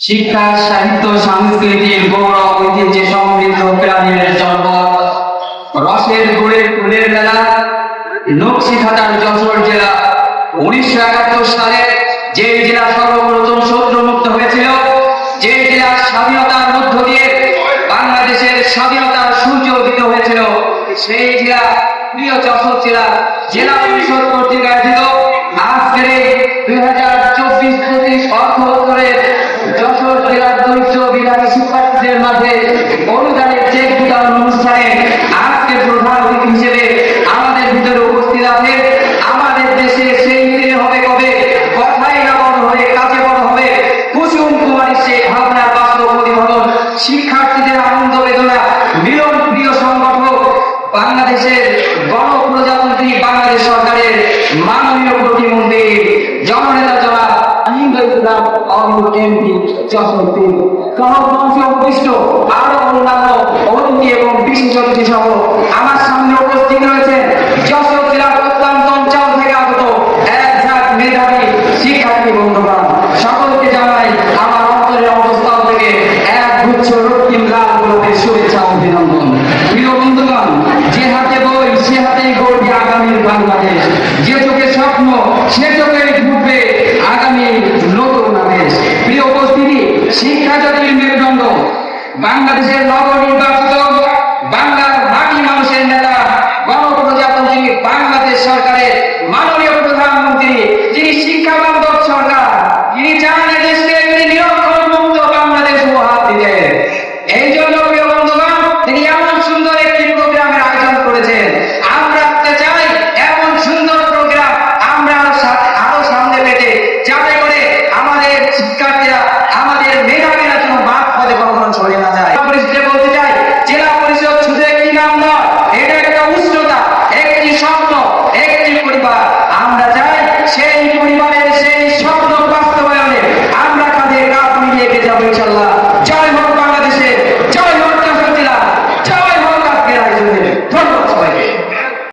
শিক্ষা সাহিত্য সংস্কৃতির গৌরব ঐতিহ্যে সমৃদ্ধ প্রাণীর জনপদ রসের গুড়ের ফুলের মেলা নকশিকাঁথার যশোর জেলা 1971 সালে যে জেলা সর্বপ্রথম শত্রুমুক্ত হয়েছিল, যে জেলার স্বাধীনতার মধ্য দিয়ে বাংলাদেশের স্বাধীনতার সূর্য উদিত হয়েছিল, সেই জেলা প্রিয় যশোর জেলা জেলা পরিষদ কর্তৃক আয়োজিত আজকের এই 2024-25 অর্থ বছরের যশোর জেলার দরিদ্র বিভাগী শিক্ষার্থীদের মাঝে অনুদানের চেক বিতরণ অনুষ্ঠানে আজকে প্রধান অতিথি হিসেবে আমাদের ভিতরে উপস্থিত আছে। আমাদের দেশে সেই দিনে হবে কবে, কথাই না বড় হয়ে কাজে বড় হবে, কুসুম কুমারী সেই ভাবনার বাস্তব প্রতিফলন। শিক্ষার্থীদের আনন্দ বেদনা মিলন প্রিয় সংগঠক বাংলাদেশের গণপ্রজাতন্ত্রী বাংলাদেশ সরকারের মাননীয় প্রতিমন্ত্রী জননেতা জনাব ইসলাম এমপি যশোর তিন সহ মঞ্চে উপবিষ্ট আরো অন্যান্য অতিথি এবং বিশেষ অতিথি সহ আমার সামনে উপস্থিত রয়েছেন যশোর জেলার প্রত্যন্ত অঞ্চল থেকে আগত এক ঝাঁক মেধাবী শিক্ষার্থী বন্ধুগণ। সকলকে জানাই আমার অন্তরের অবস্থান থেকে এক গুচ্ছ রক্তিম লাল গোলাপের শুভেচ্ছা অভিনন্দন। প্রিয় বন্ধুগণ, যে হাতে বই সে হাতেই গড়বে আগামীর বাংলাদেশ, যে চোখে স্বপ্ন সে চোখেই ঘুরবে আগামী নতুন আদেশ। প্রিয় উপস্থিতি, শিক্ষা জাতির মেরুদণ্ড, বাংলাদেশের নবনির্বাচিত